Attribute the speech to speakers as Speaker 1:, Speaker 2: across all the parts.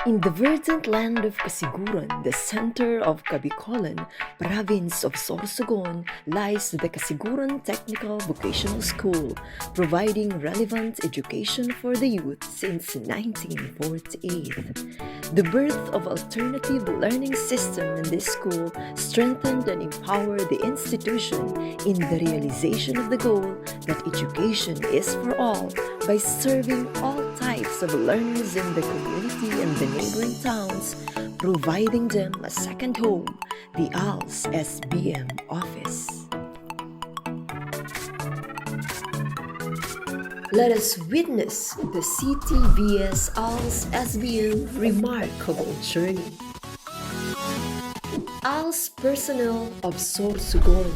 Speaker 1: In the verdant land of Casiguran, the center of Cabicolan, province of Sorsogon, lies the Casiguran Technical Vocational School, providing relevant education for the youth since 1948. The birth of alternative learning system in this school strengthened and empowered the institution in the realization of the goal that education is for all by serving all types of learners in the community and the neighboring towns, providing them a second home, the ALS-SBM office. Let us witness the CTVS ALS-SBM remarkable journey. ALS personnel of Sorsogon.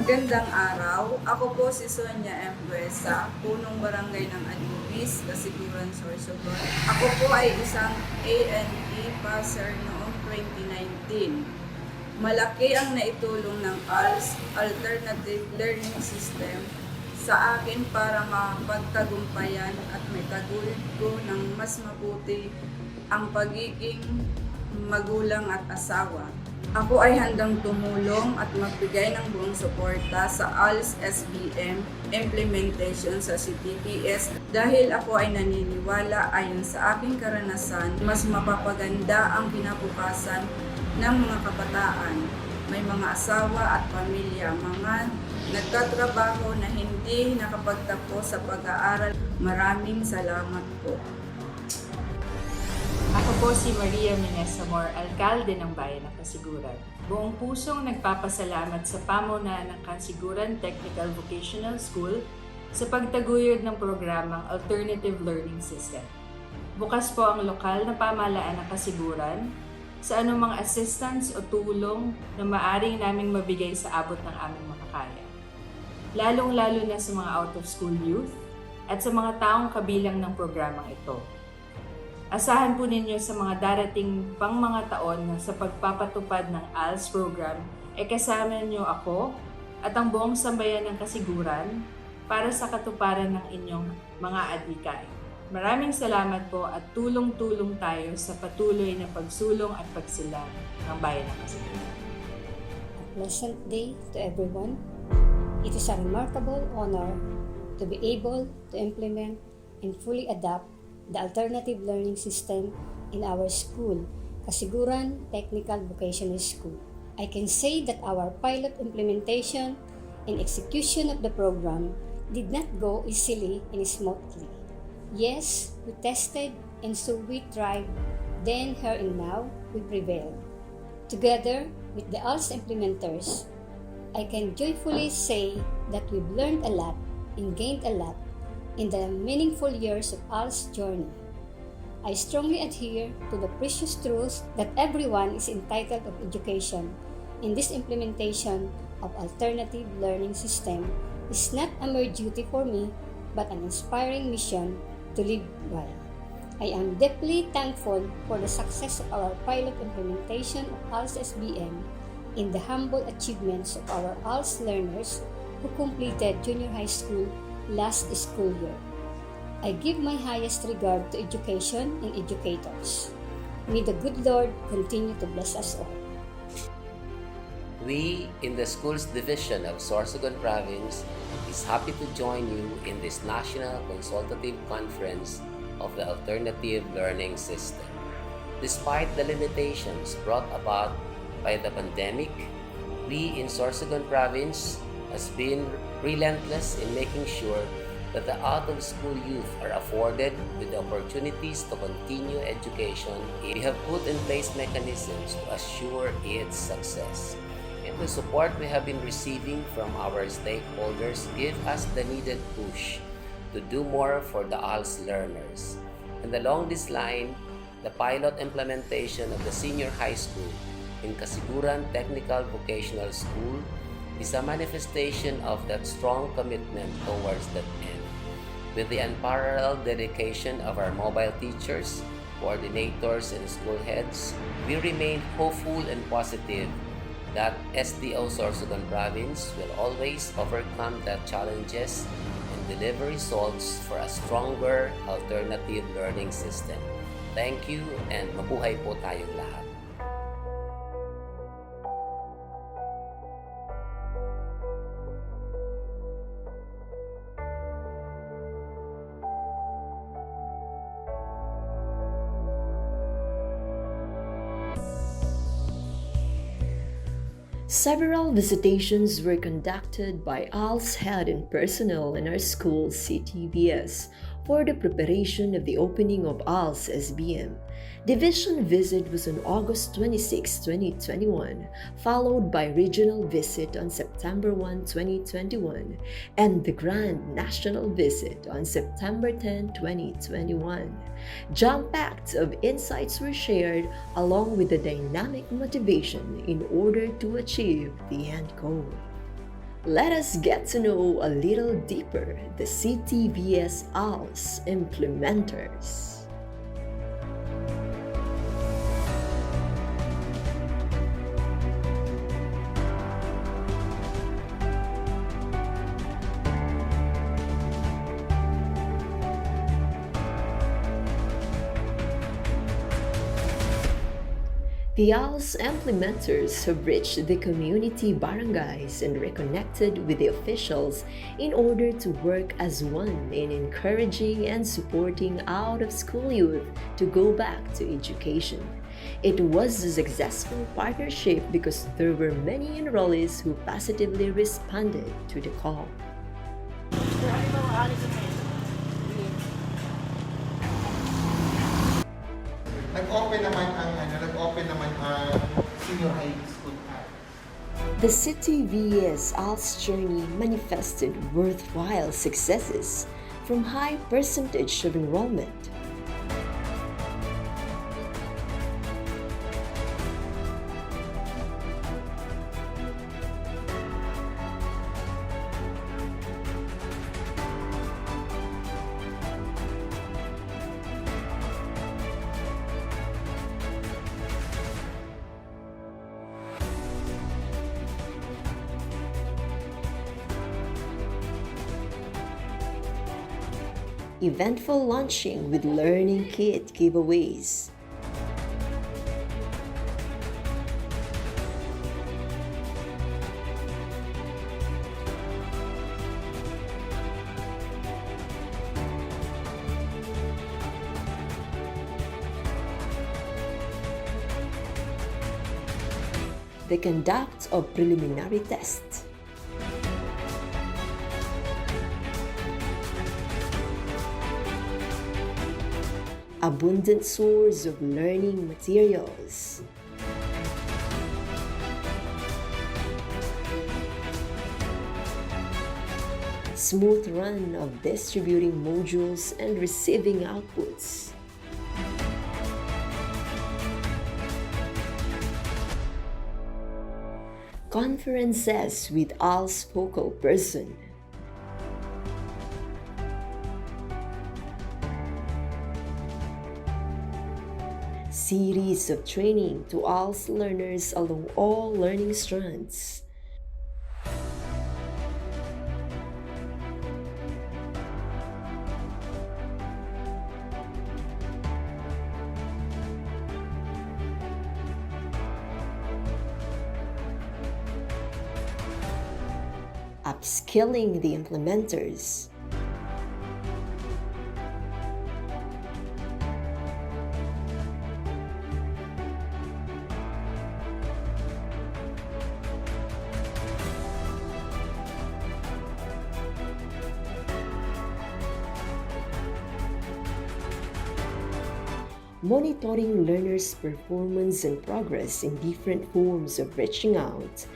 Speaker 2: Magandang araw. Ako po si Sonia M. Buesa, punong barangay ng Alubis, Casiguran, Sorsogon. Ako po ay isang A&E passer noong 2019. Malaki ang naitulong ng ALS, Alternative Learning System, sa akin para mapagtagumpayan at may taguyod ko ng mas mabuti ang pagiging magulang at asawa. Ako ay handang tumulong at magbigay ng buong suporta sa ALS-SBM implementation sa CTVS dahil ako ay naniniwala ayon sa aking karanasan, mas mapapaganda ang kinabukasan ng mga kabataan. May mga asawa at pamilya, mga nagtatrabaho na hindi nakapagtapos sa pag-aaral. Maraming salamat po.
Speaker 3: Ako po si Maria Minesamor, alkalde ng Bayan ng Casiguran. Buong pusong nagpapasalamat sa pamunuan ng Casiguran Technical Vocational School sa pagtaguyod ng programang Alternative Learning System. Bukas po ang lokal na pamahalaan ng Casiguran sa anumang assistance o tulong na maaring naming mabigay sa abot ng aming makakaya. Lalong-lalo na sa mga out-of-school youth at sa mga taong kabilang ng programang ito. Asahan po ninyo sa mga darating pang mga taon na sa pagpapatupad ng ALS program ay kasama niyo ako at ang buong sambayan ng Casiguran para sa katuparan ng inyong mga adhikain. Maraming salamat po at tulong-tulong tayo sa patuloy na pagsulong at pagsilang ng Bayan ng Casiguran.
Speaker 4: A pleasant day to everyone. It is a remarkable honor to be able to implement and fully adapt the alternative learning system in our school, Casiguran Technical Vocational School. I can say that our pilot implementation and execution of the program did not go easily and smoothly. Yes, we tested and so we tried, then here and now we prevailed. Together with the ALS implementers, I can joyfully say that we've learned a lot and gained a lot in the meaningful years of ALS journey. I strongly adhere to the precious truth that everyone is entitled of education, and this implementation of alternative learning system is not a mere duty for me, but an inspiring mission to live by. I am deeply thankful for the success of our pilot implementation of ALS-SBM in the humble achievements of our ALS learners who completed junior high school last school year. I give my highest regard to education and educators. May the good Lord continue to bless us all.
Speaker 5: We in the Schools Division of Sorsogon Province is happy to join you in this National Consultative Conference of the Alternative Learning System. Despite the limitations brought about by the pandemic, we in Sorsogon Province has been relentless in making sure that the out-of-school youth are afforded with the opportunities to continue education. We have put in place mechanisms to assure its success. And the support we have been receiving from our stakeholders give us the needed push to do more for the ALS learners. And along this line, the pilot implementation of the senior high school in Casiguran Technical Vocational School is a manifestation of that strong commitment towards that end. With the unparalleled dedication of our mobile teachers, coordinators, and school heads, we remain hopeful and positive that SDO Sorsogon Province will always overcome the challenges and deliver results for a stronger alternative learning system. Thank you and mabuhay po tayong lahat.
Speaker 1: Several visitations were conducted by ALS head and personnel in our school CTVS for the preparation of the opening of ALS-SBM. Division visit was on August 26, 2021, followed by regional visit on September 1, 2021, and the Grand National Visit on September 10, 2021. Jam-packed of insights were shared along with the dynamic motivation in order to achieve the end goal. Let us get to know a little deeper the CTVS ALS implementers. The ALS implementers have reached the community barangays and reconnected with the officials in order to work as one in encouraging and supporting out-of-school youth to go back to education. It was a successful partnership because there were many enrollees who positively responded to the call.
Speaker 6: Nag-open naman ang senior high school at.
Speaker 1: The CTVS ALS journey manifested worthwhile successes from high percentage of enrollment. Eventful launching with learning kit giveaways. The conduct of preliminary tests. Abundant source of learning materials. Smooth run of distributing modules and receiving outputs. Conferences with ALS focal person. Series of training to ALS learners along all learning strands. Upskilling the implementers. Monitoring learners' performance and progress in different forms of reaching out.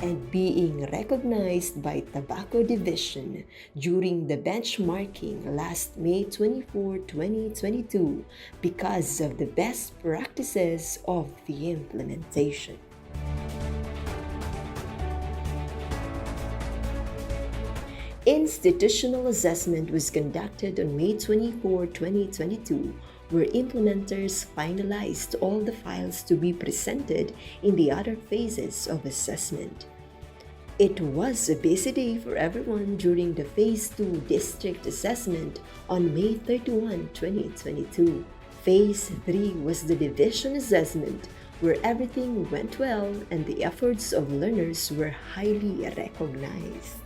Speaker 1: and being recognized by Tobacco Division during the benchmarking last May 24, 2022 because of the best practices of the implementation. Institutional assessment was conducted on May 24, 2022, where implementers finalized all the files to be presented in the other phases of assessment. It was a busy day for everyone during the Phase 2 District Assessment on May 31, 2022. Phase 3 was the Division Assessment, where everything went well and the efforts of learners were highly recognized.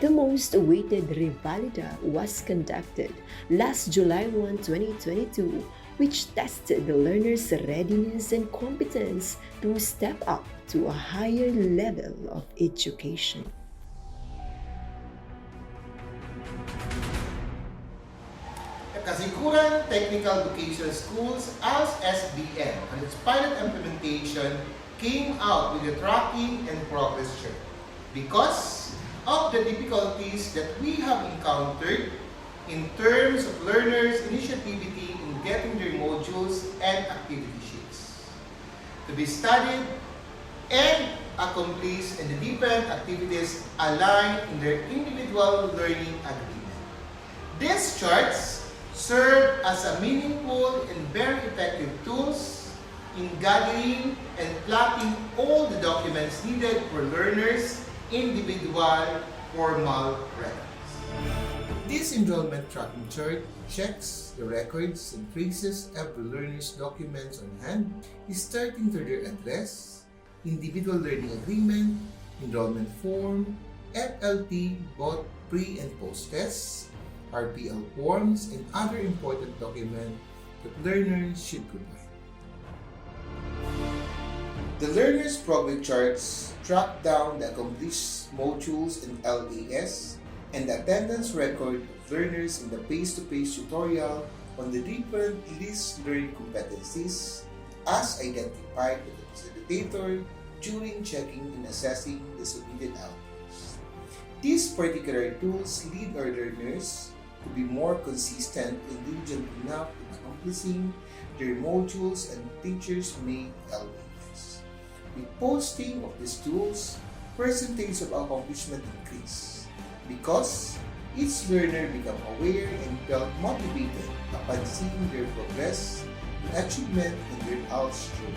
Speaker 1: The most awaited Revalida was conducted last July 1, 2022, which tested the learners' readiness and competence to step up to a higher level of education.
Speaker 6: The Casiguran Technical Vocational Schools ALS-SBM and its pilot implementation came out with a tracking and progress chart because of the difficulties that we have encountered in terms of learners' initiativity in getting their modules and activity sheets to be studied and accomplished, and the different activities aligned in their individual learning agreement. These charts serve as a meaningful and very effective tools in gathering and plotting all the documents needed for learners' individual formal records. This enrollment tracking chart checks the records and traces every learner's documents on hand, starting to their address, individual learning agreement, enrollment form, FLT, both pre and post tests, RPL forms, and other important documents that learners should provide. The learner's progress charts track down the accomplished modules in LAS and the attendance record of learners in the face-to-face tutorial on the different least learned competencies as identified by the facilitator during checking and assessing the submitted outputs. These particular tools lead our learners to be more consistent and diligent enough in accomplishing their modules, and teachers make LAS. With posting of these tools, percentage of accomplishment increase because each learner become aware and felt motivated upon seeing their progress and achievement in their ALS journey.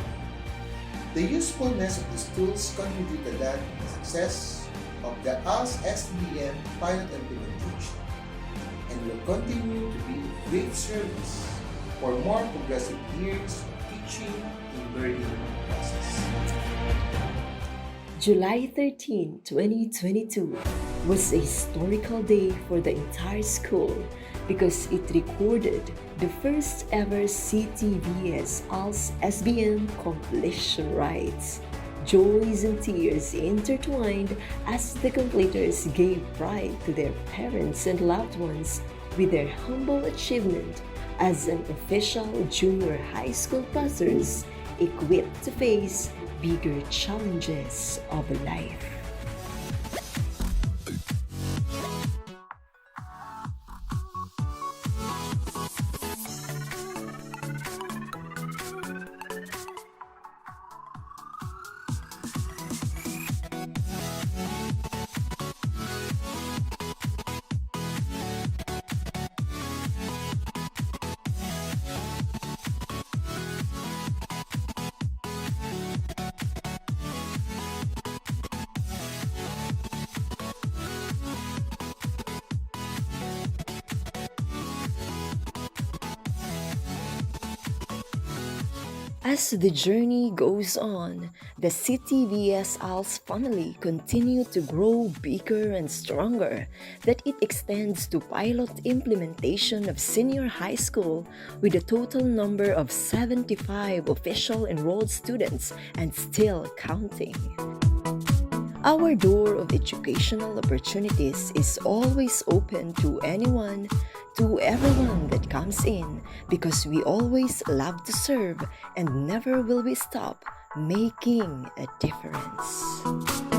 Speaker 6: The usefulness of these tools contributed to the success of the ALS-SBM pilot implementation and will continue to be of great service for more progressive years of teaching and learning process.
Speaker 1: July 13, 2022 was a historical day for the entire school because it recorded the first ever CTVS ALS-SBM completion rites. Joys and tears intertwined as the completers gave pride to their parents and loved ones with their humble achievement as an official junior high school passers equipped to face bigger challenges of life. As the journey goes on, the CTVS ALS family continued to grow bigger and stronger, that it extends to pilot implementation of senior high school with a total number of 75 official enrolled students and still counting. Our door of educational opportunities is always open to anyone to everyone that comes in, because we always love to serve and never will we stop making a difference.